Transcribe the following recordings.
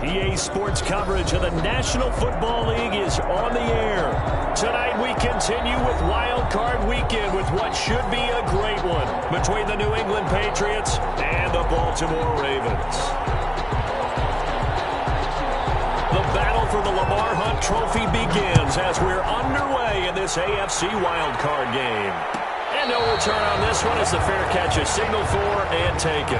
EA Sports coverage of the National Football League is on the air. Tonight we continue with Wild Card Weekend with what should be a great one between the New England Patriots and the Baltimore Ravens. The battle for the Lamar Hunt Trophy begins as we're underway in this AFC Wild Card game. And no return on this one as the fair catch is signaled for and taken.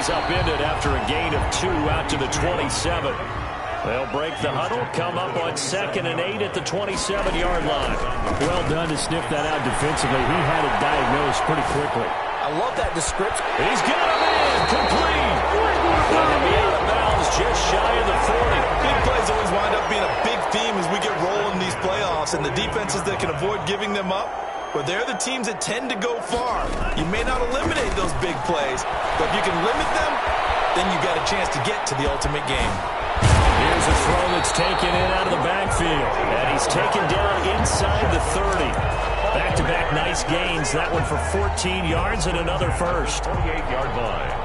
Upended after a gain of 2 out to the 27. They'll break the huddle, come up on 2nd and 8 at the 27-yard line. Well done to sniff that out defensively. He had it diagnosed pretty quickly. I love that description. He's got him in, complete. That'll be out of bounds just shy of the 40. Big plays always wind up being a big theme as we get rolling in these playoffs, and the defenses that can avoid giving them up, but they're the teams that tend to go far. You may not eliminate those big plays, but if you can limit them, then you got a chance to get to the ultimate game. Here's a throw that's taken in out of the backfield, and he's taken down inside the 30. Back-to-back nice gains. That one for 14 yards and another first. 28-yard line.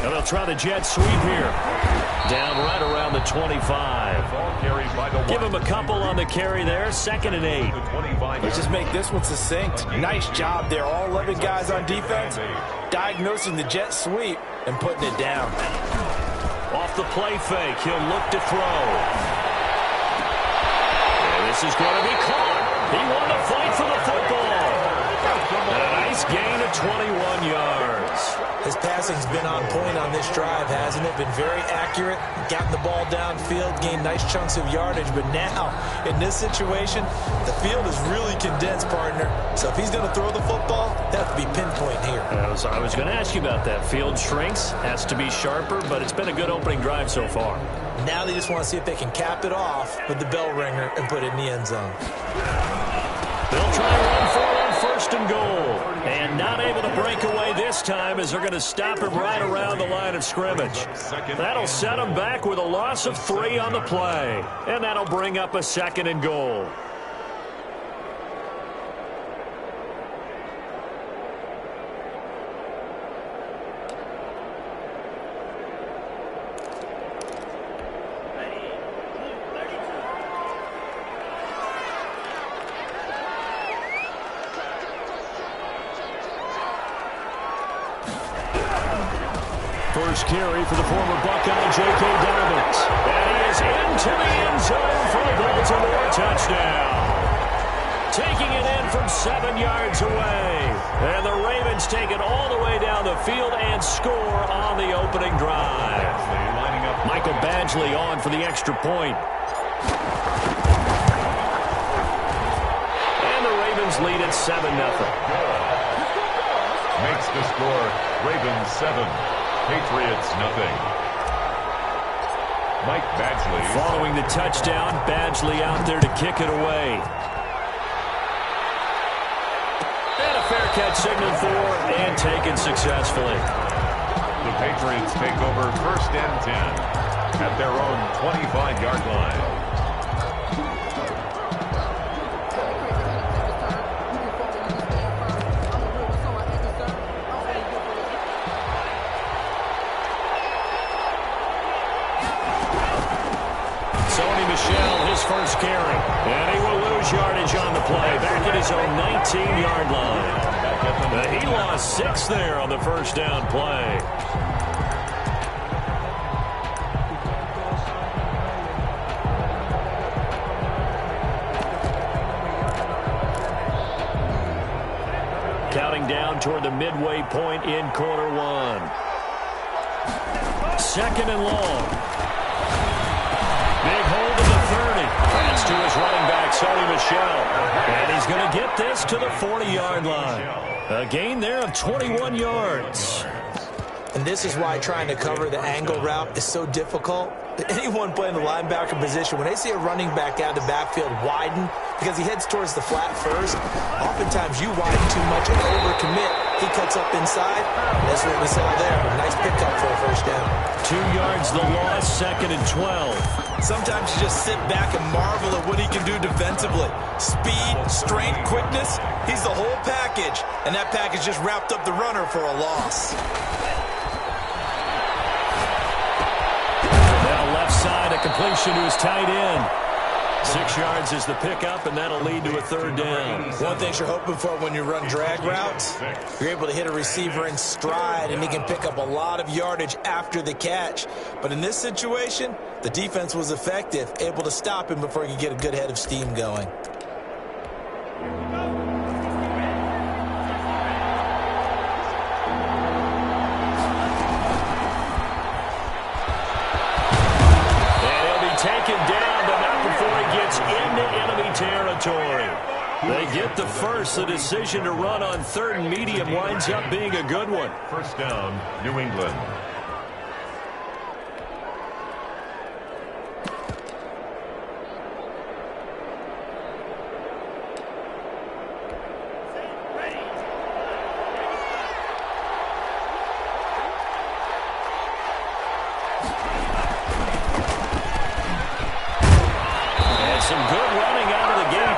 They'll try the jet sweep here. Down right around the 25. Give him a couple on the carry there. 2nd and 8. Let's just make this one succinct. Nice job there. All 11 guys on defense diagnosing the jet sweep and putting it down. Off the play fake, he'll look to throw. And this is going to be caught. He won the fight for the football. And a nice gain of 21 yards. His passing's been on point on this drive, hasn't it? Been very accurate, gotten the ball downfield, gained nice chunks of yardage. But now, in this situation, the field is really condensed, partner. So if he's going to throw the football, that have to be pinpoint here. I was going to ask you about that. Field shrinks, has to be sharper, but it's been a good opening drive so far. Now they just want to see if they can cap it off with the bell ringer and put it in the end zone. They'll try to run for it on 1st and goal. And not able to break away this time as they're going to stop him right around the line of scrimmage. That'll set him back with a loss of 3 on the play. And that'll bring up a 2nd and goal. First carry for the former Buckeye, J.K. Dobbins. And he is into the end zone for a Baltimore touchdown. Taking it in from 7 yards away. And the Ravens take it all the way down the field and score on the opening drive. Michael Badgley on for the extra point. And the Ravens lead at 7-0. Makes the score Ravens 7. Patriots nothing. Mike Badgley. Following the touchdown, Badgley out there to kick it away. And a fair catch signaled for and taken successfully. The Patriots take over 1st and 10 at their own 25-yard line. His first carry, and he will lose yardage on the play, back at his own 19-yard line. He lost 6 there on the first down play. Counting down toward the midway point in quarter one. second and long. Big hold of the 30. That's to his running back, Sony Michel. And he's going to get this to the 40-yard line. A gain there of 21 yards. And this is why trying to cover the angle route is so difficult. Anyone playing the linebacker position, when they see a running back out of the backfield widen because he heads towards the flat first, oftentimes you widen too much and overcommit. He cuts up inside. That's what we saw there. A nice pickup for a first down. 2 yards the loss, second and 12. Sometimes you just sit back and marvel at what he can do defensively. Speed, strength, quickness. He's the whole package. And that package just wrapped up the runner for a loss. Now left side, a completion to his tight end. 6 yards is the pickup, and that'll lead to a third down. One thing you're hoping for when you run drag routes, you're able to hit a receiver in stride, and he can pick up a lot of yardage after the catch. But in this situation, the defense was effective, able to stop him before he could get a good head of steam going. Taken down, but not before he gets into enemy territory. They get the first. The decision to run on third and medium winds up being a good one. First down, New England.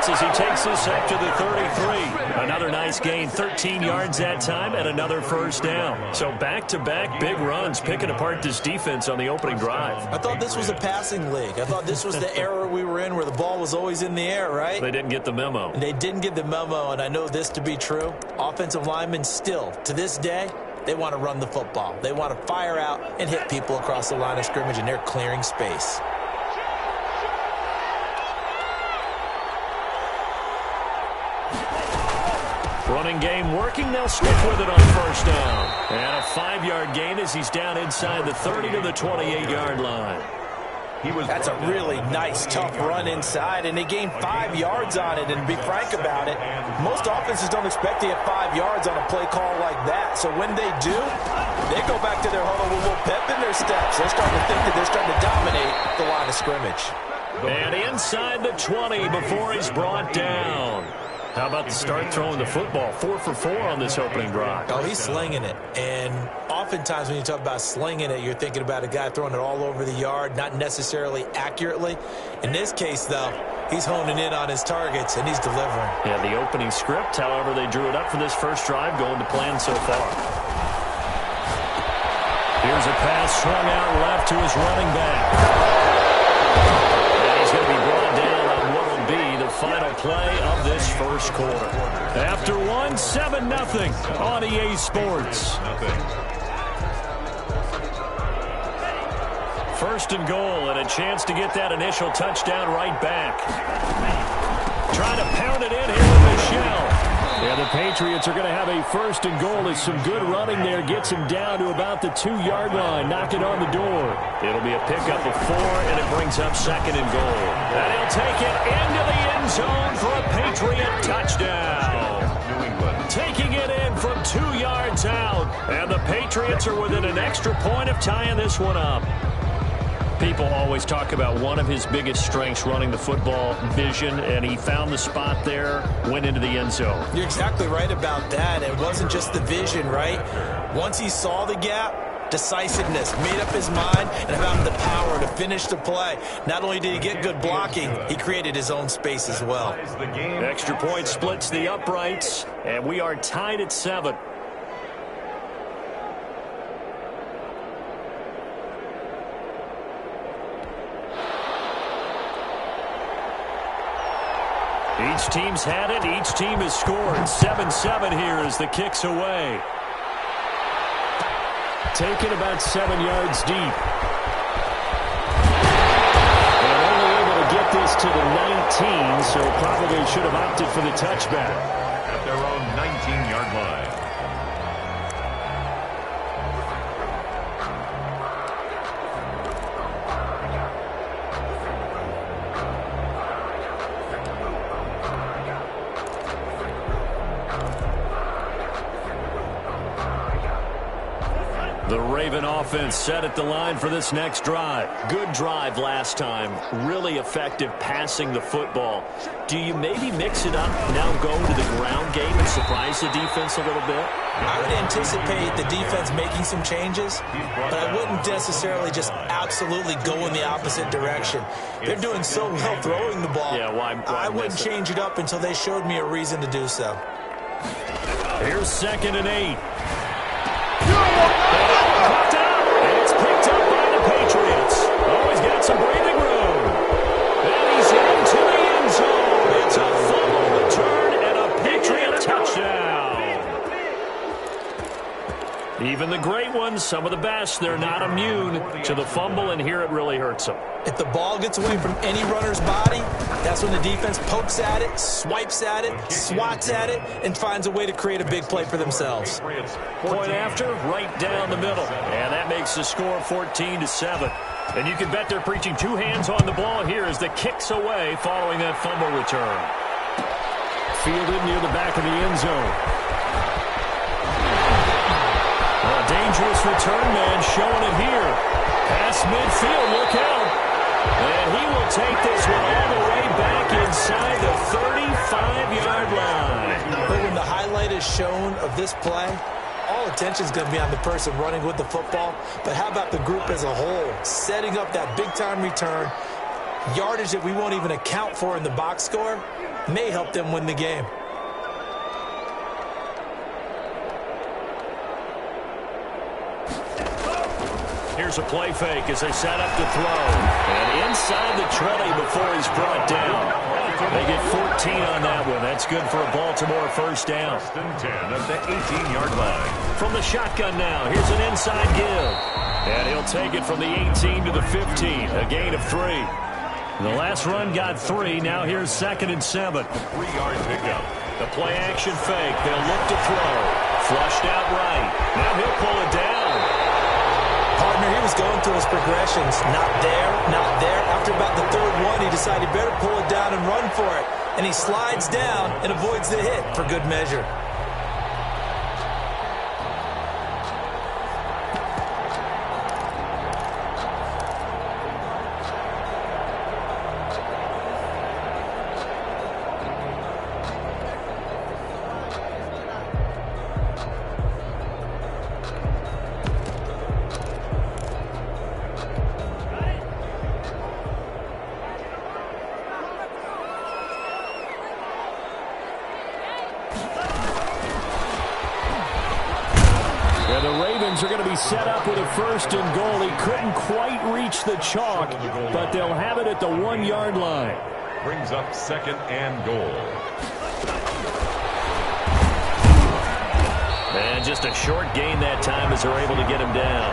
As he takes this up to the 33. Another nice gain, 13 yards that time, and another first down. So back-to-back big runs, picking apart this defense on the opening drive. I thought this was a passing league. I thought this was the era we were in where the ball was always in the air, right? They didn't get the memo. And they didn't get the memo, and I know this to be true. Offensive linemen still, to this day, they want to run the football. They want to fire out and hit people across the line of scrimmage, and they're clearing space. Running game working. They'll stick with it on first down. And a 5-yard gain as he's down inside the 30 to the 28-yard line. That's a really nice, tough run inside, and they gained 5 yards on it. And to be frank about it, most offenses don't expect to get 5 yards on a play call like that. So when they do, they go back to their huddle with a little pep in their steps. They're starting to think that they're starting to dominate the line of scrimmage. And inside the 20 before he's brought down. How about the start throwing the football? 4 for 4 on this opening drive. Oh, he's slinging it. And oftentimes when you talk about slinging it, you're thinking about a guy throwing it all over the yard, not necessarily accurately. In this case, though, he's honing in on his targets, and he's delivering. Yeah, the opening script, however, they drew it up for this first drive, going to plan so far. Here's a pass swung out left to his running back. And he's going to be brought down on what will be the final play of this first quarter. After one, 7-0 on EA Sports. First and goal, and a chance to get that initial touchdown right back. Trying to pound it in here with Michel. Yeah, the Patriots are going to have a first and goal as some good running there gets him down to about the 2-yard line, knocking on the door. It'll be a pickup of 4, and it brings up second and goal. And he'll take it into the end zone for a Patriot touchdown. New England. Taking it in from 2 yards out, and the Patriots are within an extra point of tying this one up. People always talk about one of his biggest strengths, running the football, vision, and he found the spot there, went into the end zone. You're exactly right about that. It wasn't just the vision, right? Once he saw the gap, decisiveness, made up his mind, and about the power to finish the play. Not only did he get good blocking, he created his own space as well. Extra point splits the uprights, and we are tied at 7. Each team's had it. Each team has scored. 7-7 here as the kick's away. Taken about 7 yards deep. And only able to get this to the 19, so probably should have opted for the touchback. At their own 19-yard line. The Raven offense set at the line for this next drive. Good drive last time. Really effective passing the football. Do you maybe mix it up, now go to the ground game and surprise the defense a little bit? I would anticipate the defense making some changes, but I wouldn't necessarily just absolutely go in the opposite direction. They're doing so well throwing the ball. Yeah, why I wouldn't change it up until they showed me a reason to do so. Here's 2nd and 8. It's picked up by the Patriots. Oh, he's got some breathing room. And he's into the end zone. It's a fumble return and a Patriot touchdown. Even the great ones, some of the best, they're not immune to the fumble, and here it really hurts them. If the ball gets away from any runner's body, that's when the defense pokes at it, swipes at it, swats at it, and finds a way to create a big play for themselves. Point after, right down the middle. And that makes the score 14-7. And you can bet they're preaching 2 hands on the ball here as the kick's away following that fumble return. Fielded near the back of the end zone. A dangerous return man showing it here. Past midfield, look out. And he will take this one all the way back inside the 35-yard line. But when the highlight is shown of this play, all attention is going to be on the person running with the football. But how about the group as a whole, setting up that big-time return, yardage that we won't even account for in the box score, may help them win the game. Here's a play fake as they set up to throw. And inside the 20 before he's brought down. They get 14 on that one. That's good for a Baltimore first down. 10 at the 18-yard line. From the shotgun now, here's an inside give. And he'll take it from the 18 to the 15, a gain of 3. The last run got 3. Now here's 2nd and 7. 3-yard pickup. The play action fake. They'll look to throw. Flushed out right. Now he'll pull it down. Partner, he was going through his progressions. Not there, not there. After about the 3rd one, he decided he better pull it down and run for it. And he slides down and avoids the hit for good measure. Are going to be set up with a 1st and goal. He couldn't quite reach the chalk, but they'll have it at the 1-yard line. Brings up 2nd and goal. And just a short gain that time as they're able to get him down.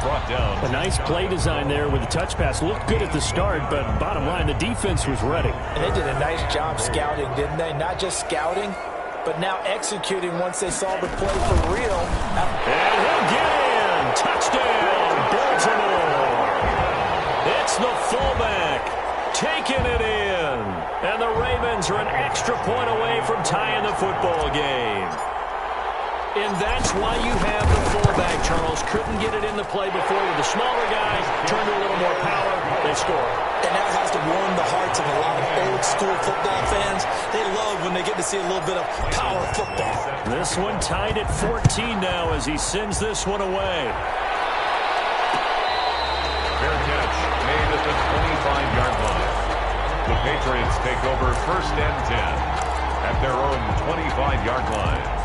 Brought down. A nice play design there with the touch pass. Looked good at the start, but bottom line, the defense was ready. And they did a nice job scouting, didn't they? Not just scouting, but now executing once they saw the play for real. And he'll get in. Touchdown, Baltimore. It's the fullback taking it in. And the Ravens are an extra point away from tying the football game. And that's why you have the fullback, Charles. Couldn't get it in the play before with the smaller guy. Turned to a little more power. They score. And that has to warm the hearts of a lot of old-school football fans. They love when they get to see a little bit of power football. This one tied at 14 now as he sends this one away. Fair catch made at the 25-yard line. The Patriots take over 1st and 10 at their own 25-yard line.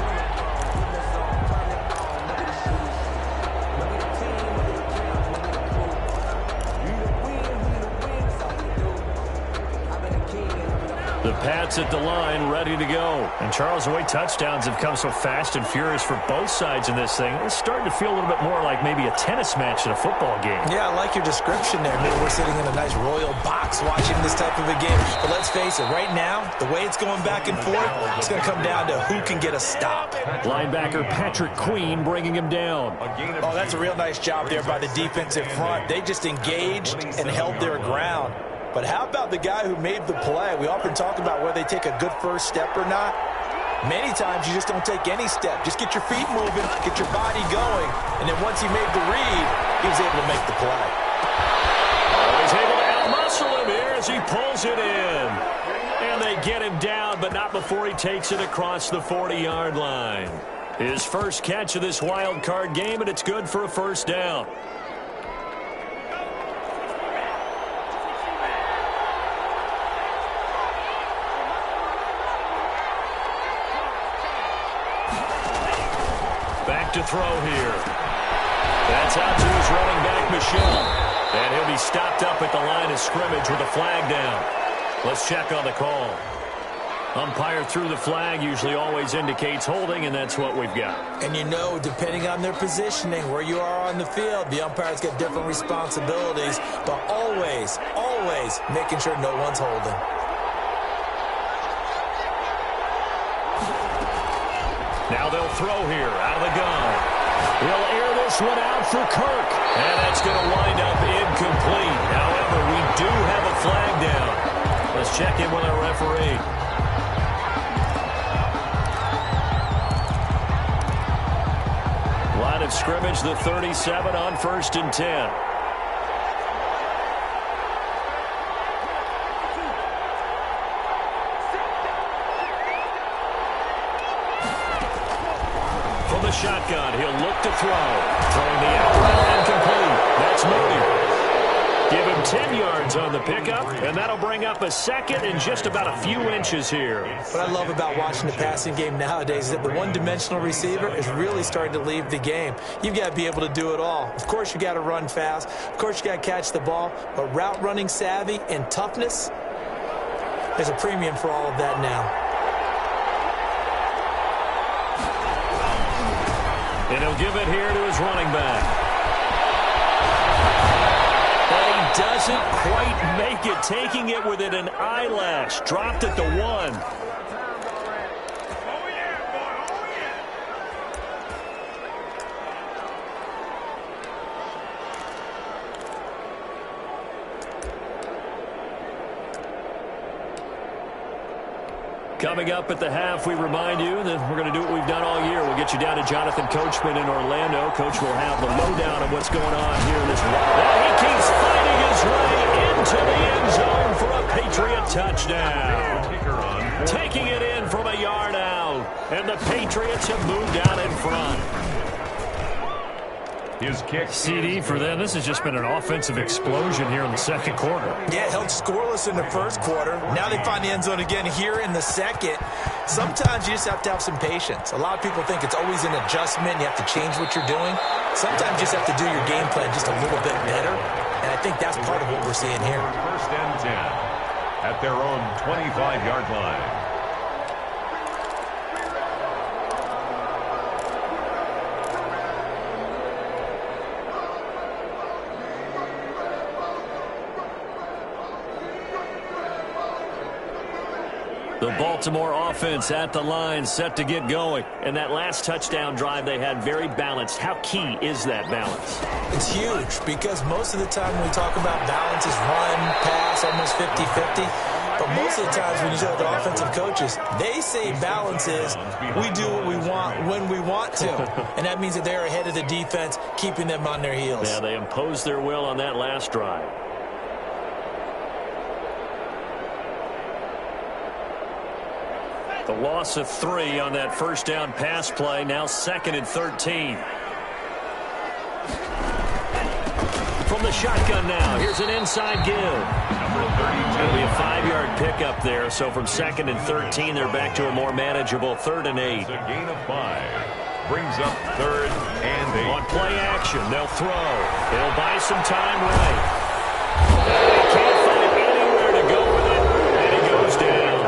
The Pats at the line, ready to go. And Charles, the way touchdowns have come so fast and furious for both sides in this thing, it's starting to feel a little bit more like maybe a tennis match in a football game. Yeah, I like your description there. Maybe we're sitting in a nice royal box watching this type of a game. But let's face it, right now, the way it's going back and forth, it's going to come down to who can get a stop. Linebacker Patrick Queen bringing him down. Oh, that's a real nice job there by the defensive front. They just engaged and held their ground. But how about the guy who made the play? We often talk about whether they take a good first step or not. Many times you just don't take any step. Just get your feet moving, get your body going, and then once he made the read, he was able to make the play. Oh, he's able to outmuscle him here as he pulls it in. And they get him down, but not before he takes it across the 40-yard line. His first catch of this wild card game, and it's good for a first down. Back to throw here. That's out to his running back, Michelle. And he'll be stopped up at the line of scrimmage with a flag down. Let's check on the call. Umpire threw the flag, usually always indicates holding, and that's what we've got. And you know, depending on their positioning, where you are on the field, the umpires get different responsibilities, but always, always making sure no one's holding. Now they'll throw here out of the gun. He'll air this one out for Kirk. And that's going to wind up incomplete. However, we do have a flag down. Let's check in with our referee. Line of scrimmage, the 37 on 1st and 10. From the shotgun, he'll look to throw. Throwing the out route incomplete. That's Moody. Give him 10 yards on the pickup, and that'll bring up a second and just about a few inches here. What I love about watching the passing game nowadays is that the one-dimensional receiver is really starting to leave the game. You've got to be able to do it all. Of course, you got to run fast. Of course, you got to catch the ball. But route running savvy and toughness, there's a premium for all of that now. And he'll give it here to his running back. Doesn't quite make it, taking it within an eyelash. Dropped at the 1. Coming up at the half, we remind you that we're going to do what we've done all year. We'll get you down to Jonathan Coachman in Orlando. Coach will have the lowdown of what's going on here in this. Well, he keeps fighting his way into the end zone for a Patriot touchdown. Taking it in from a yard out. And the Patriots have moved out in front. His kick. CD for them. This has just been an offensive explosion here in the second quarter. Yeah, held scoreless in the first quarter. Now they find the end zone again here in the second. Sometimes you just have to have some patience. A lot of people think it's always an adjustment. You have to change what you're doing. Sometimes you just have to do your game plan just a little bit better. And I think that's part of what we're seeing here. 1st and 10 at their own 25-yard line. The Baltimore offense at the line, set to get going. And that last touchdown drive they had very balanced. How key is that balance? It's huge because most of the time when we talk about balance is run, pass, almost 50-50. But most of the times when you talk to offensive coaches, they say balance is we do what we want when we want to. And that means that they're ahead of the defense, keeping them on their heels. Yeah, they imposed their will on that last drive. The loss of 3 on that first down pass play. Now 2nd and 13. From the shotgun now. Here's an inside give. Number 32. It'll be a 5-yard pickup there. So from 2nd and 13, they're back to a more manageable 3rd and 8. It's a gain of 5. Brings up 3rd and 8. On play action, they'll throw. It'll buy some time right. They can't find anywhere to go with it. And he goes down.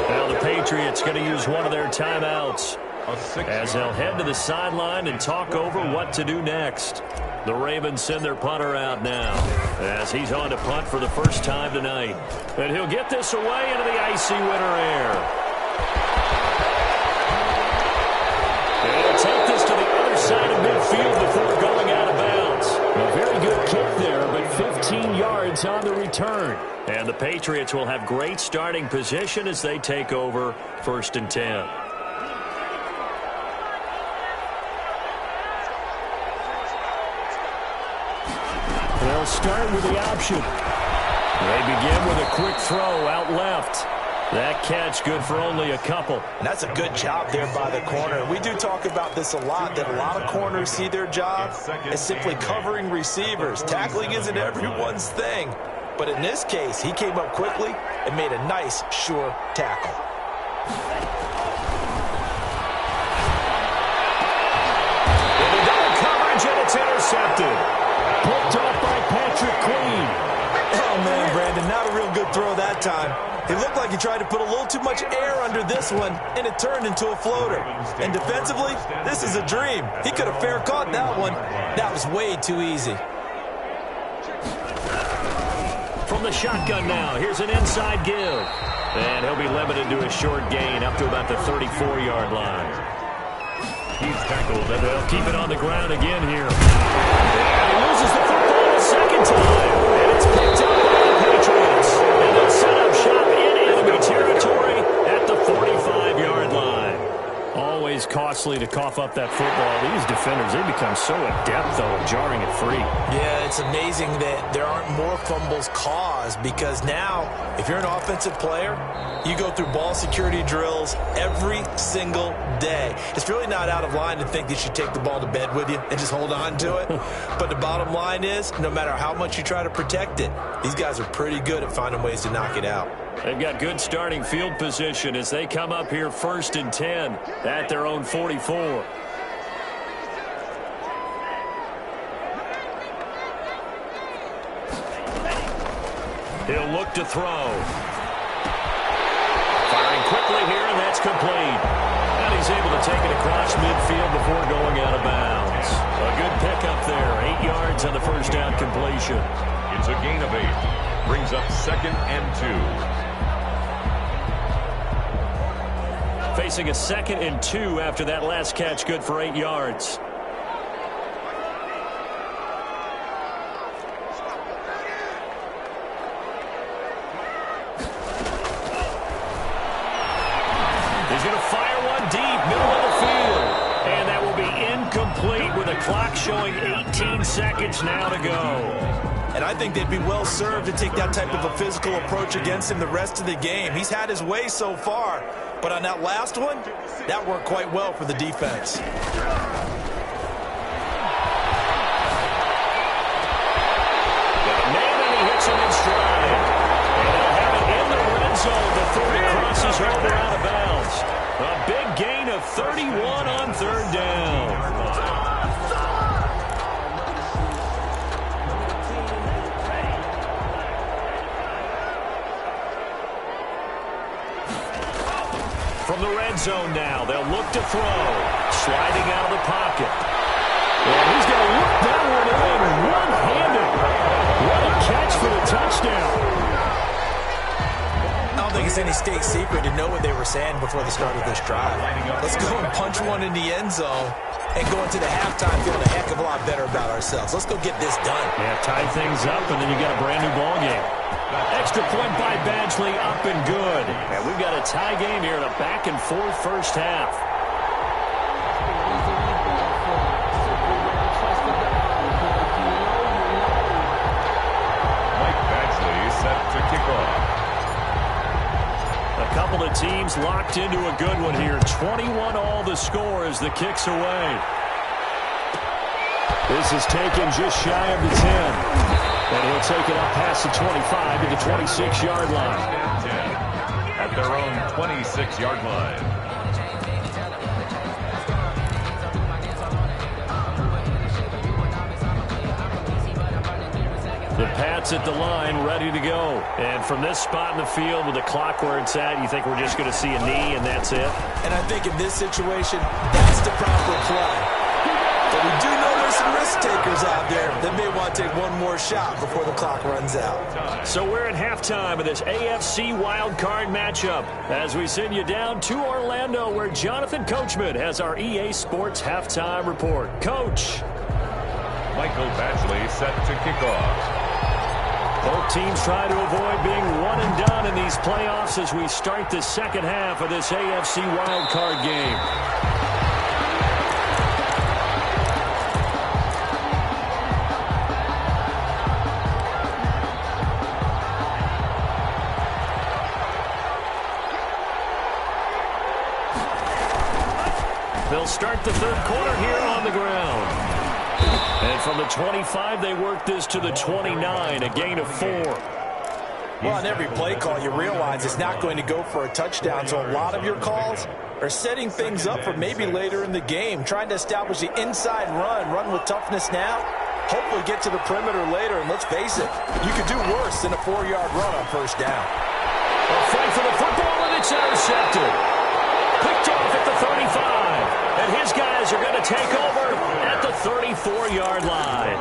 Now the Patriots going to use one of their timeouts as they'll head to the sideline and talk over what to do next. The Ravens send their punter out now as he's on to punt for the first time tonight. And he'll get this away into the icy winter air. And he'll take this to the other side of midfield before going out of bounds. A very good kick there, but 15 yards on the return. And the Patriots will have great starting position as they take over 1st and 10. They'll start with the option. They begin with a quick throw out left. That catch good for only a couple. And that's a good job there by the corner. We do talk about this a lot, that a lot of corners see their job as simply covering receivers. Tackling isn't everyone's thing. But in this case, he came up quickly and made a nice, sure tackle. Into double coverage, and it's intercepted. Picked off by Patrick Queen. Oh, man, Brandon, not a real good throw that time. It looked like he tried to put a little too much air under this one, and it turned into a floater. And defensively, this is a dream. He could have fair caught that one. That was way too easy. From the shotgun now, here's an inside give. And he'll be limited to a short gain up to about the 34-yard line. He's tackled. And they'll keep it on the ground again here. And he loses the football a second time. And it's picked up by the Patriots. And they'll set up shop in enemy territory at the 45-yard line. Always costly to cough up that football. These defenders, they become so adept, though, at jarring it free. Yeah, it's amazing that there aren't more fumbles caused, because now, if you're an offensive player, you go through ball security drills every single day. It's really not out of line to think that you take the ball to bed with you and just hold on to it. But the bottom line is, no matter how much you try to protect it, these guys are pretty good at finding ways to knock it out. They've got good starting field position as they come up here 1st and 10 at their own 44. He'll look to throw. Firing quickly here, and that's complete. And he's able to take it across midfield before going out of bounds. A good pickup there. 8 yards on the first down completion. It's a gain of 8. Brings up 2nd and 2. Facing a 2nd and 2 after that last catch, good for 8 yards. He's going to fire one deep, middle of the field. And that will be incomplete with the clock showing 18 seconds now to go. And I think they'd be well served to take that type of a physical approach against him the rest of the game. He's had his way so far, but on that last one, that worked quite well for the defense. Man, and he hits him in stride. And they'll have it in the red zone before he crosses over out of bounds. A big gain of 31 on 3rd down. From the red zone now, they'll look to throw. Sliding out of the pocket. And he's going to look that one in one-handed. What a catch for the touchdown. I don't think it's any state secret to know what they were saying before the start of this drive. Let's go and punch one in the end zone and go into the halftime feeling a heck of a lot better about ourselves. Let's go get this done. Yeah, tie things up, and then you got a brand-new ball game. Extra point by Badgley, up and good. And we've got a tie game here in a back-and-forth first half. Mike Badgley set to kick off. A couple of teams locked into a good one here. 21 all the score as the kick's away. This is taken just shy of the 10. And he'll take it up past the 25 to the 26-yard line. At their own 26-yard line. The Pats at the line, ready to go. And from this spot in the field with the clock where it's at, you think we're just going to see a knee and that's it? And I think in this situation, that's the proper play. But we do know there's some risk takers out there that may want to take one more shot before the clock runs out. So we're at halftime of this AFC wildcard matchup as we send you down to Orlando where Jonathan Coachman has our EA Sports halftime report. Coach. Michael Badgley set to kick off. Both teams try to avoid being one and done in these playoffs as we start the second half of this AFC wildcard game. They'll start the third quarter here on the ground. And from the 25, they work this to the 29, a gain of 4. Well, on every play call, you realize it's not going to go for a touchdown, so a lot of your calls are setting things up for maybe later in the game, trying to establish the inside run with toughness now, hopefully get to the perimeter later, and let's face it, you could do worse than a 4-yard run on first down. A fight for the football, and it's intercepted. Picked off at the 35. And his guys are going to take over at the 34-yard line.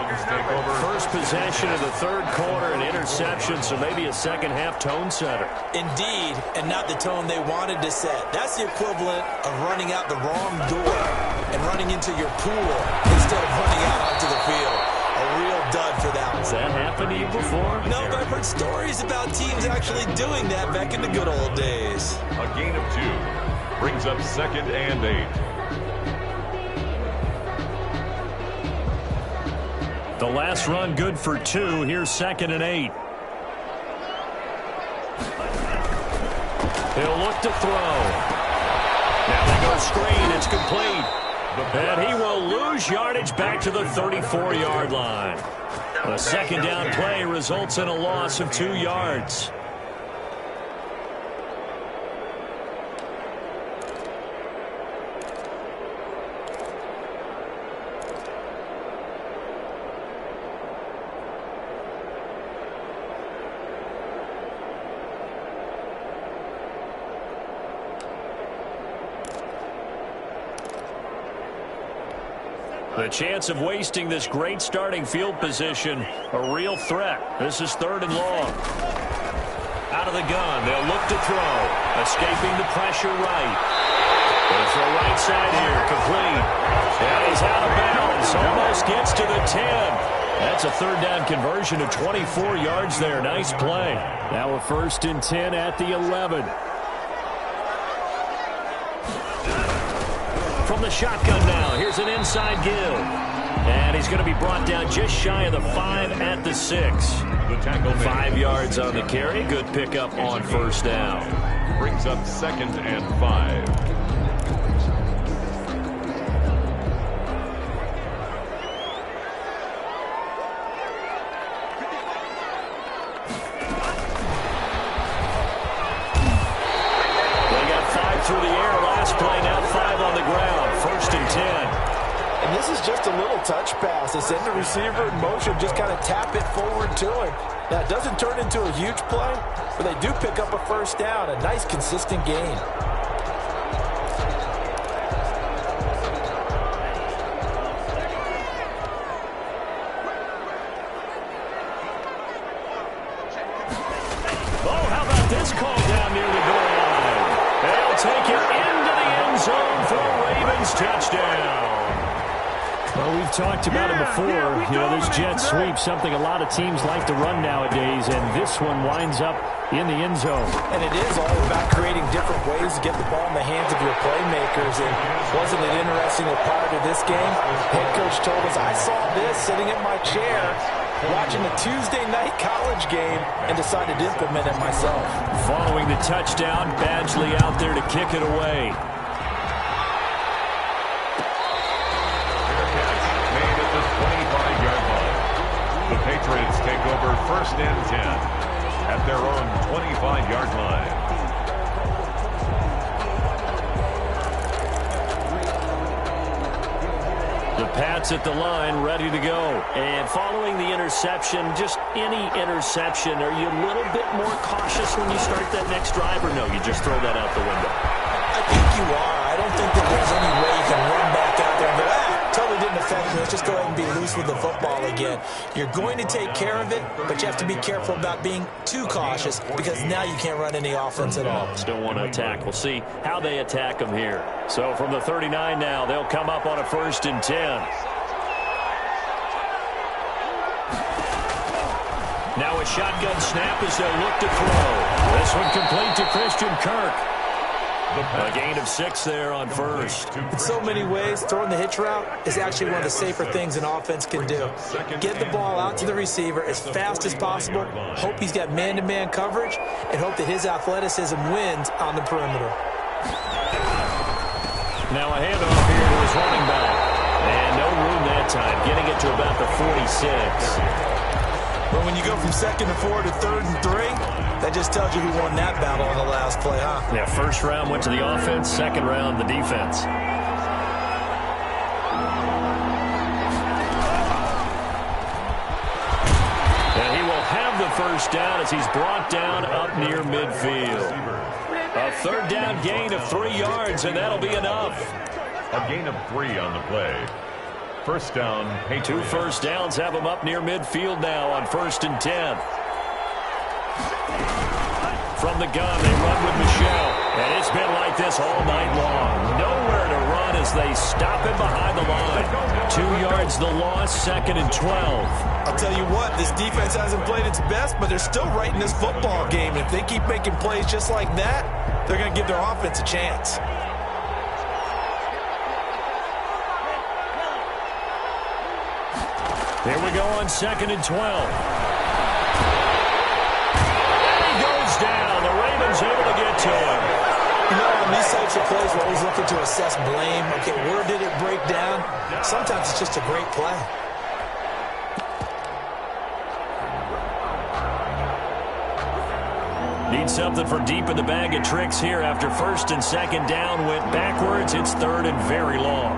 First possession of the third quarter, an interception, so maybe a second-half tone setter. Indeed, and not the tone they wanted to set. That's the equivalent of running out the wrong door and running into your pool instead of running out onto the field. A real dud for that one. Has that happened to you before? No, but I've heard stories about teams actually doing that back in the good old days. A gain of 2 brings up 2nd and 8. The last run good for 2. Here's 2nd and 8. He'll look to throw. Now they go screen. It's complete. And he will lose yardage back to the 34-yard line. A second down play results in a loss of 2 yards. The chance of wasting this great starting field position, a real threat. This is 3rd and long. Out of the gun, they'll look to throw. Escaping the pressure right. Going to throw right side here, complete. And he's out of bounds, almost gets to the 10. That's a 3rd down conversion of 24 yards there. Nice play. Now a 1st and 10 at the 11. From the shotgun now, here's an inside give. And he's going to be brought down just shy of the 5 at the 6. The tackle 5 yards on the carry. Good pickup on first down. brings up 2nd and 5. Through the air last play, now 5 on the ground. 1st and 10. And this is just a little touch pass. They send the receiver in motion, just kind of tap it forward to him. Now, it doesn't turn into a huge play, but they do pick up a first down. A nice, consistent gain. Oh, how about this call down near the goal line? They'll take it into the end zone for a Ravens touchdown. Well, we've talked about it before. You know, this jet sweep, something a lot of teams like to run nowadays, and this one winds up in the end zone. And it is all about creating different ways to get the ball in the hands of your playmakers. And wasn't it interesting that prior to this game, head coach told us, I saw this sitting in my chair watching the Tuesday night college game and decided to implement it myself. Following the touchdown, Badgley out there to kick it away. Made at the 25-yard line. The Patriots take over 1st and 10 at their own 25-yard line. The Pats at the line, ready to go. And following the interception, just any interception, are you a little bit more cautious when you start that next drive, or no, you just throw that out the window? I think you are. I don't think that there's any way you can run back out there and go, totally didn't affect me. Let's just go ahead and be loose with the football again. You're going to take care of it, but you have to be careful about being too cautious because now you can't run any offense at all. Still want to attack. We'll see how they attack them here. So from the 39 now, they'll come up on a 1st and 10. Now a shotgun snap as they'll look to throw. This one complete to Christian Kirk. A gain of 6 there on first. In so many ways, throwing the hitch route is actually one of the safer things an offense can do. Get the ball out to the receiver as fast as possible, hope he's got man-to-man coverage, and hope that his athleticism wins on the perimeter. Now a handoff here to his running back. And no room that time, getting it to about the 46. But when you go from 2nd and 4 to 3rd and 3, that just tells you who won that battle on the last play, huh? Yeah, first round went to the offense, second round the defense. And he will have the first down as he's brought down up near midfield. A third down gain of 3 yards, and that'll be enough. A gain of 3 on the play. First down, Patriots. 2 first downs have him up near midfield now on 1st and 10. From the gun, they run with Michelle. And it's been like this all night long. Nowhere to run as they stop him behind the line. 2 yards the loss, 2nd and 12. I'll tell you what, this defense hasn't played its best, but they're still right in this football game. If they keep making plays just like that, they're going to give their offense a chance. Here we go on 2nd and 12. And he goes down. The Ravens able to get to him. You know, on these types of plays, we're always looking to assess blame. Okay, where did it break down? Sometimes it's just a great play. Need something for deep in the bag of tricks here after 1st and 2nd down went backwards. It's 3rd and very long.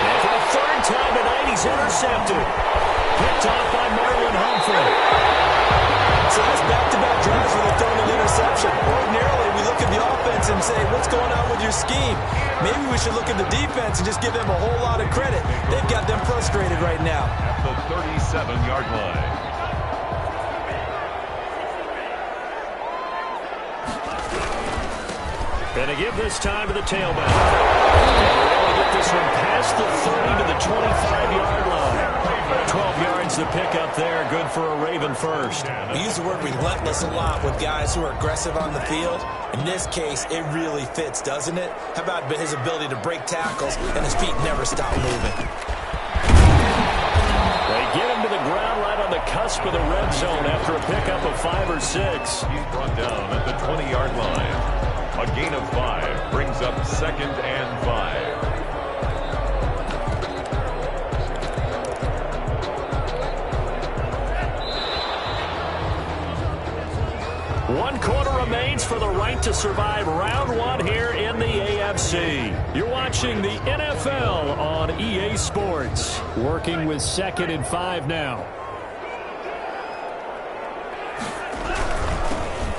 And for the 3rd time tonight, he's intercepted. Picked off by Marlon Humphrey. So that's back-to-back drives where they're throwing an interception. Ordinarily, we look at the offense and say, what's going on with your scheme? Maybe we should look at the defense and just give them a whole lot of credit. They've got them frustrated right now. At the 37-yard line. And to give this time to the tailback. And they're able to get this one past the 30 to the 25-yard line. 12 yards to pick up there. Good for a Raven first. We use the word relentless a lot with guys who are aggressive on the field. In this case, it really fits, doesn't it? How about his ability to break tackles and his feet never stop moving? They get him to the ground right on the cusp of the red zone after a pickup of 5 or 6. He's brought down at the 20-yard line. A gain of 5 brings up 2nd and 5. One quarter remains for the right to survive round 1 here in the AFC. You're watching the NFL on EA Sports. Working with 2nd and 5 now.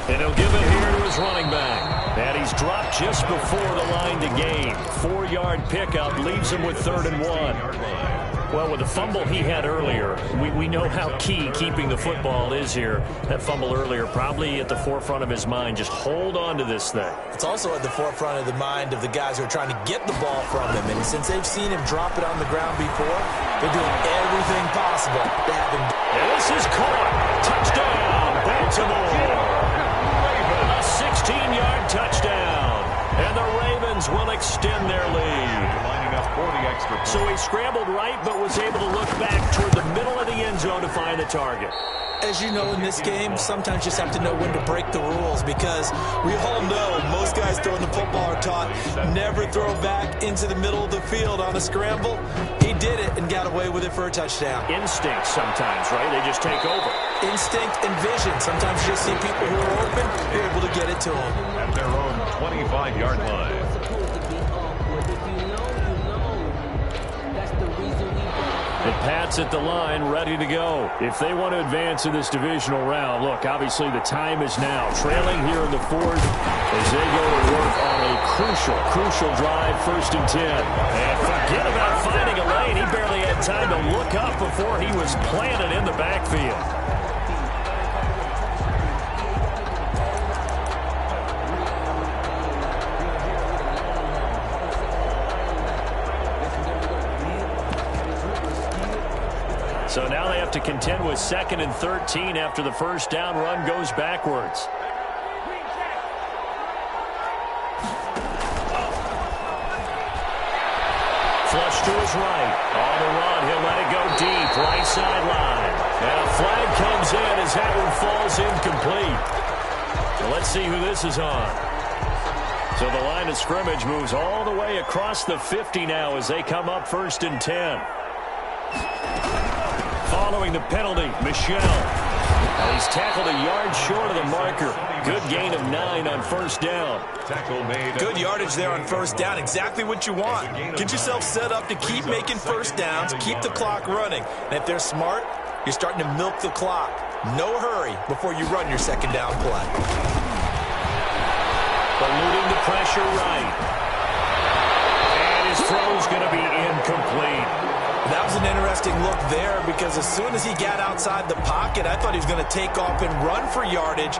And he'll give it here to his running back. And he's dropped just before the line to gain. 4-yard pickup leaves him with 3rd and 1. Well, with the fumble he had earlier, we know how key keeping the football is here. That fumble earlier probably at the forefront of his mind. Just hold on to this thing. It's also at the forefront of the mind of the guys who are trying to get the ball from him. And since they've seen him drop it on the ground before, they're doing everything possible to have him. And this is caught. Touchdown, Baltimore. A 16-yard touchdown. And the Ravens will extend their lead. Lining up for the extra point. So he scrambled right, but was able to look back toward the middle of the end zone to find the target. As you know, in this game, sometimes you just have to know when to break the rules because we all know most guys throwing the football are taught never throw back into the middle of the field on a scramble. He did it and got away with it for a touchdown. Instinct sometimes, right? They just take over. Instinct and vision. Sometimes you just see people who are open, you're able to get it to them. At their own 25-yard line. And Pat's at the line, ready to go. If they want to advance in this divisional round, look, obviously the time is now. Trailing here in the 4th as they go to work on a crucial drive, 1st and 10. And forget about finding a lane. He barely had time to look up before he was planted in the backfield. So now they have to contend with 2nd and 13 after the first down run goes backwards. Flush to his right. On the run, he'll let it go deep. Right sideline. And a flag comes in as that one falls incomplete. Well, let's see who this is on. So the line of scrimmage moves all the way across the 50 now as they come up 1st and 10. Following the penalty, Michel. He's tackled a yard short of the marker. Good gain of 9 on 1st down. Good yardage there on 1st down. Exactly what you want. Get yourself set up to keep making 1st downs, keep the clock running. And if they're smart, you're starting to milk the clock. No hurry before you run your 2nd down play. Eluding the pressure right. And his throw's going to be incomplete. That was an interesting look there because as soon as he got outside the pocket, I thought he was going to take off and run for yardage.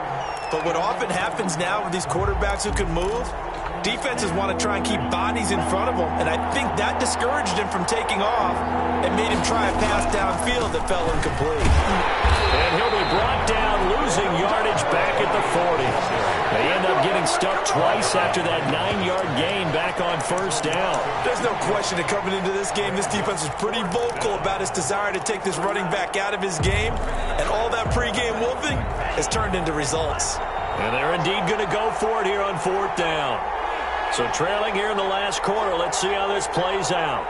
But what often happens now with these quarterbacks who can move, defenses want to try and keep bodies in front of them, and I think that discouraged him from taking off and made him try a pass downfield that fell incomplete. And he'll be brought down, losing yardage back at the 40. They end up getting stuck twice after that 9-yard gain back on 1st down. There's no question that coming into this game, this defense was pretty vocal about its desire to take this running back out of his game, and all that pregame wolfing has turned into results. And they're indeed going to go for it here on 4th down. So trailing here in the last quarter, let's see how this plays out.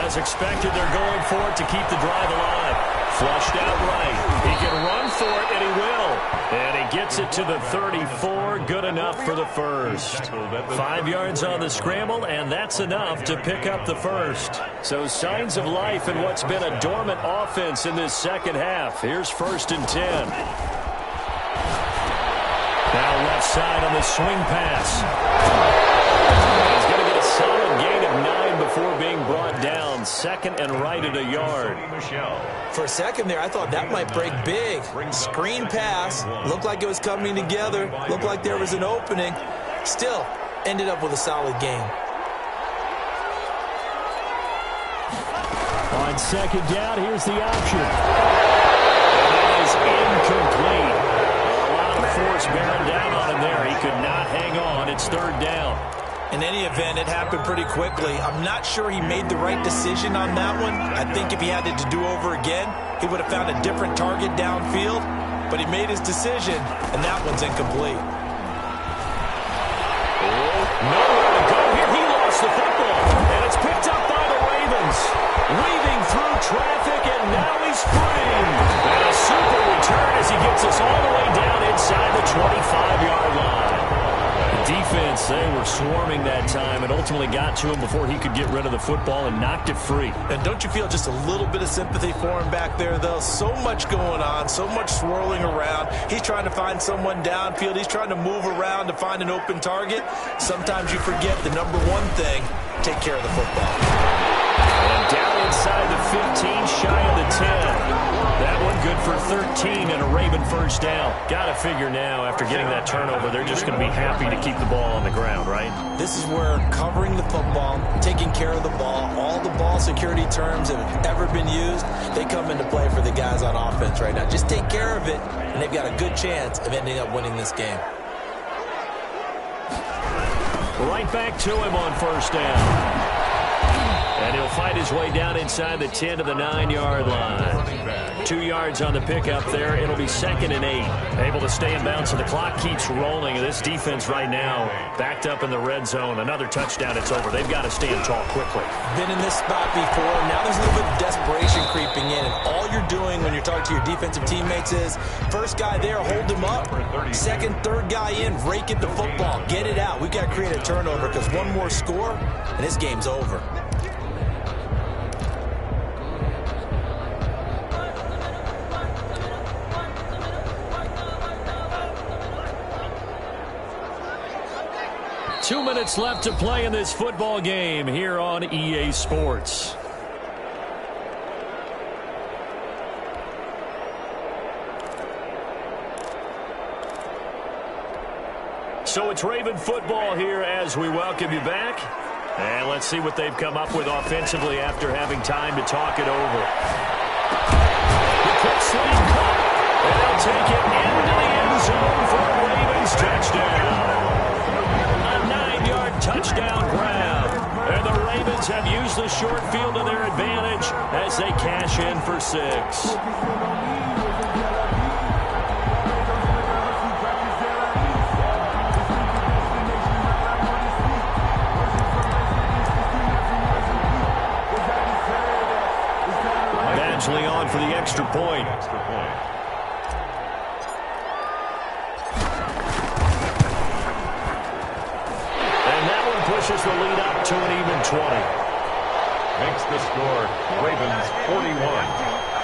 As expected, they're going for it to keep the drive alive. Flushed out right. He can run for it, and he will. And he gets it to the 34. Good enough for the first. 5 yards on the scramble, and that's enough to pick up the first. So signs of life in what's been a dormant offense in this second half. Here's 1st and 10. Now left side on the swing pass. He's going to get a solid gain of 9 before being brought down. 2nd and right at a yard. For a second there, I thought that might break big. Screen pass. Looked like it was coming together. Looked like there was an opening. Still, ended up with a solid gain. On 2nd down, here's the option. It is incomplete. A lot of force bearing down on him there. He could not hang on. It's 3rd down. In any event, it happened pretty quickly. I'm not sure he made the right decision on that one. I think if he had it to do over again, he would have found a different target downfield. But he made his decision, and that one's incomplete. Nowhere to go here. He lost the football, and it's picked up by the Ravens. Weaving through traffic, and now he's free. And a super return as he gets us all the way down inside the 25-yard line. Defense, they were swarming that time and ultimately got to him before he could get rid of the football and knocked it free. And don't you feel just a little bit of sympathy for him back there, though? So much going on, so much swirling around. He's trying to find someone downfield. He's trying to move around to find an open target. Sometimes you forget the number one thing, take care of the football. And down inside the 15, shy of the 10. That one good for 13 and a Raven 1st down. Got to figure now, after getting that turnover, they're just going to be happy to keep the ball on the ground, right? This is where covering the football, taking care of the ball, all the ball security terms that have ever been used, they come into play for the guys on offense right now. Just take care of it, and they've got a good chance of ending up winning this game. Right back to him on 1st down. And he'll fight his way down inside the 10 to the 9-yard line. 2 yards on the pickup there. It'll be 2nd and 8. Able to stay in bounds, so the clock keeps rolling. And this defense right now backed up in the red zone. Another touchdown, it's over. They've got to stand tall quickly. Been in this spot before. Now there's a little bit of desperation creeping in. And all you're doing when you're talking to your defensive teammates is, first guy there, hold him up. Second, third guy in, rake at the football. Get it out. We've got to create a turnover because one more score, and this game's over. Two minutes left to play in this football game here on EA Sports. So it's Raven football here as we welcome you back. And let's see what they've come up with offensively after having time to talk it over. The quick slant caught, and they'll take it into the end zone for a Ravens touchdown. Touchdown grab, and the Ravens Ravens have used the short field to their advantage as they cash in for 6. Badgley on for the extra point. Pushes the lead up to an even 20. Makes the score Ravens 41,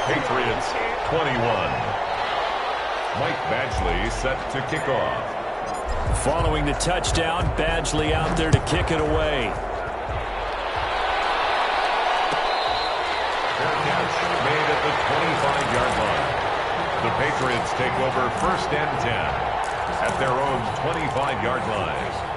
Patriots 21. Mike Badgley set to kick off. Following the touchdown, Badgley out there to kick it away. Fair catch made at the 25-yard line. The Patriots take over 1st and 10 at their own 25-yard line.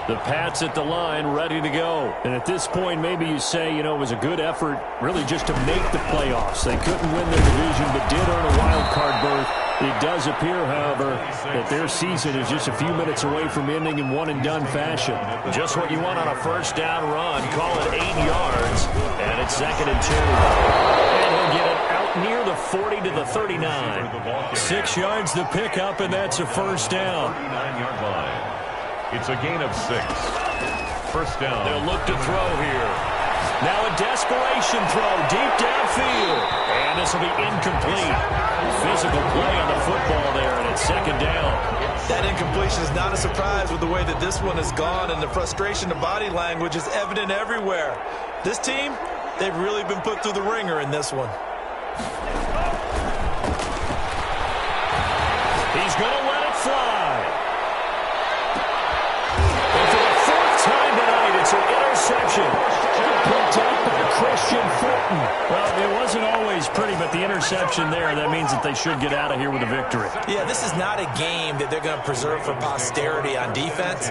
The Pats at the line, ready to go. And at this point, maybe you say, you know, it was a good effort really just to make the playoffs. They couldn't win their division, but did earn a wild card berth. It does appear, however, that their season is just a few minutes away from ending in one-and-done fashion. Just what you want on a first-down run. Call it 8 yards, and it's 2nd and 2. And he'll get it out near the 40 to the 39. 6 yards the pickup, and that's a first down. 39-yard line. It's a gain of 6. First down. They'll look to throw here. Now a desperation throw deep downfield. And this will be incomplete. Physical play on the football there, and it's 2nd down. That incompletion is not a surprise with the way that this one has gone, and the frustration, the body language is evident everywhere. This team, they've really been put through the ringer in this one. He's going to let it fly. It's an interception. Picked up by Christian Fulton. Well, it wasn't always pretty, but the interception there, that means that they should get out of here with a victory. Yeah, this is not a game that they're going to preserve for posterity on defense,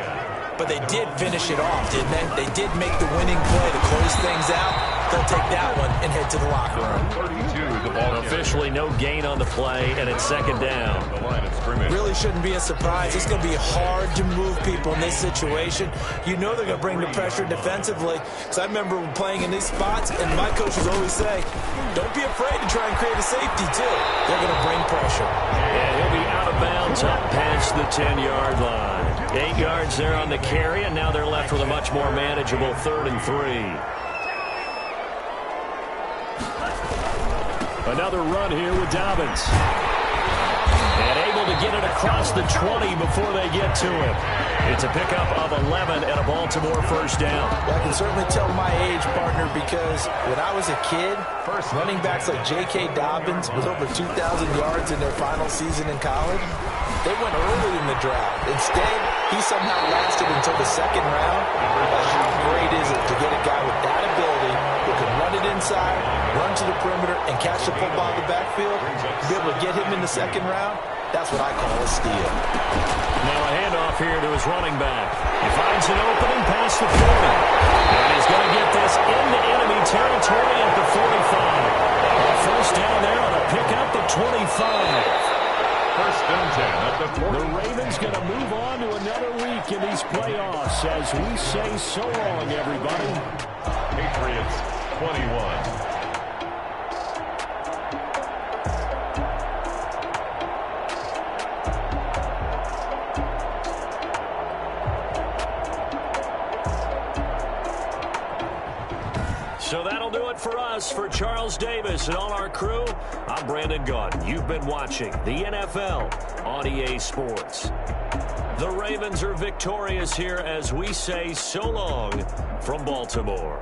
but they did finish it off, didn't they? They did make the winning play to close things out. They'll take that one and head to the locker room. 32, the ball officially no gain on the play, and it's 2nd down. The line of scrimmage. Really shouldn't be a surprise. It's going to be hard to move people in this situation. You know they're going to bring the pressure defensively. Because I remember playing in these spots, and my coaches always say, don't be afraid to try and create a safety, too. They're going to bring pressure. And he'll be out of bounds up past the 10-yard line. 8 yards there on the carry, and now they're left with a much more manageable 3rd and 3. Another run here with Dobbins. And able to get it across the 20 before they get to him. It's a pickup of 11 and a Baltimore first down. Well, I can certainly tell my age, partner, because when I was a kid, running backs like J.K. Dobbins with over 2,000 yards in their final season in college, they went early in the draft. Instead, he somehow lasted until the 2nd round. How great is it to get a guy with that ability who can run it inside, run to the perimeter, and catch the football in the backfield? To be able to get him in the 2nd round, that's what I call a steal. Now a handoff here to his running back. He finds an opening past the 40. And he's going to get this into enemy territory at the 45. A first down there on a pickup of 25. 1st and 10 at the 40. The Ravens going to move on to another week in these playoffs as we say so long, everybody. Patriots 21. So that'll do it for us. For Charles Davis and all our crew, I'm Brandon Gaudin. You've been watching the NFL on EA Sports. The Ravens are victorious here as we say so long from Baltimore.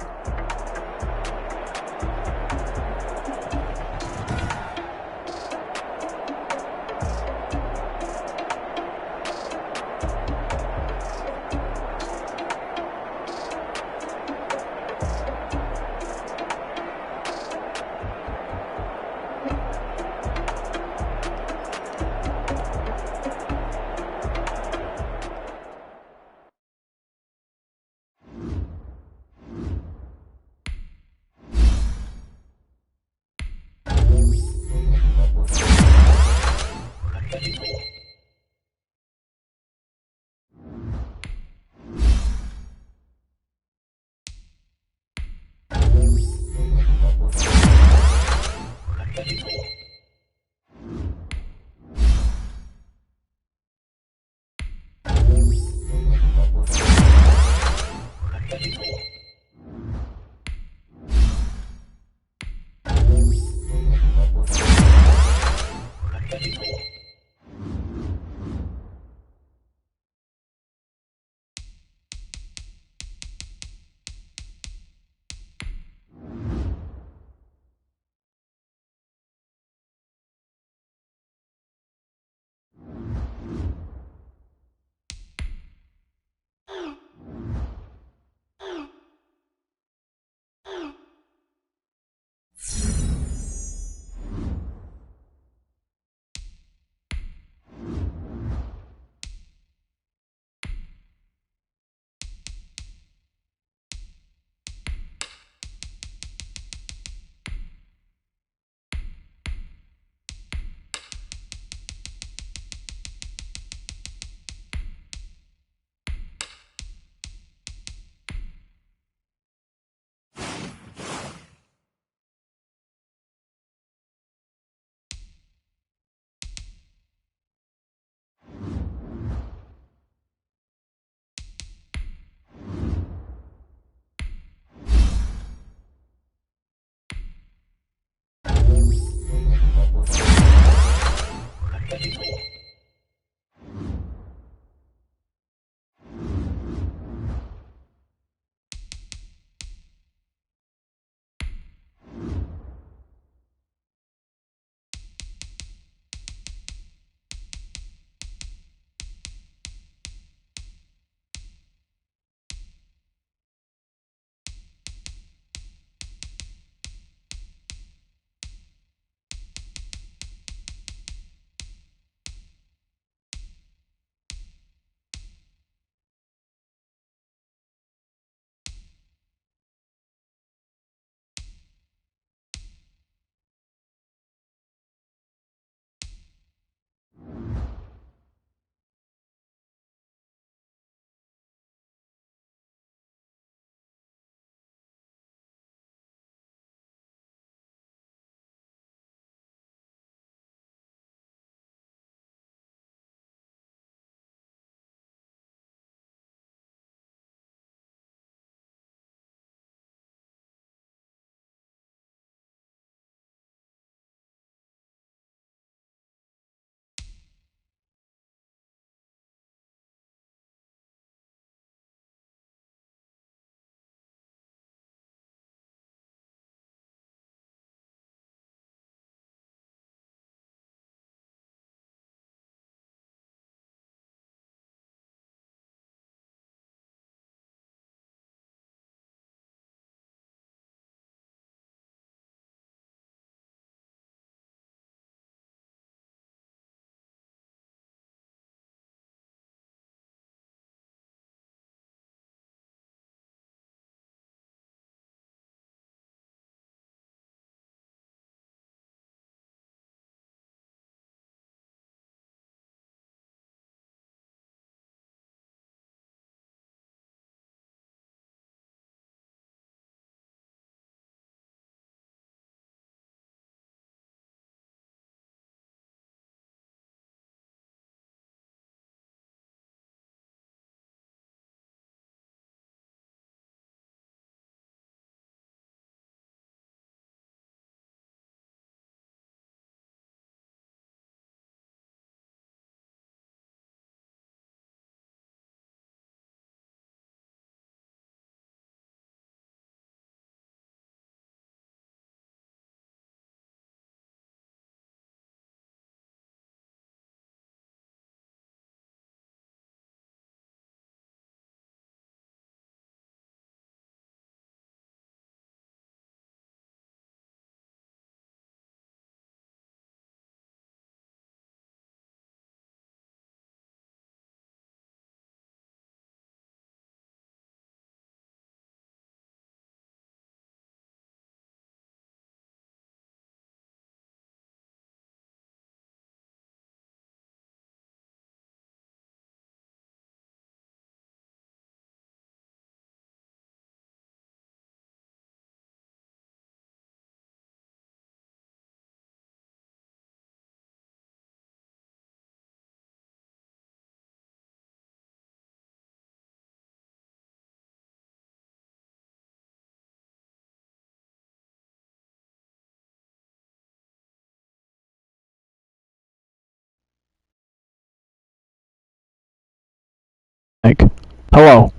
Hello.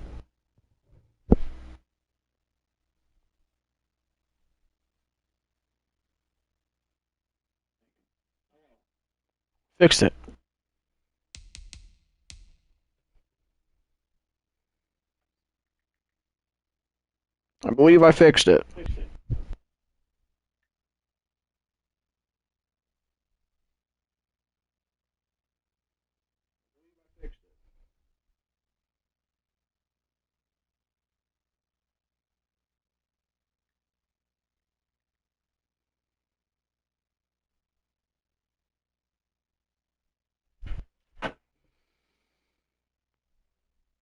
Fixed it. I believe I fixed it.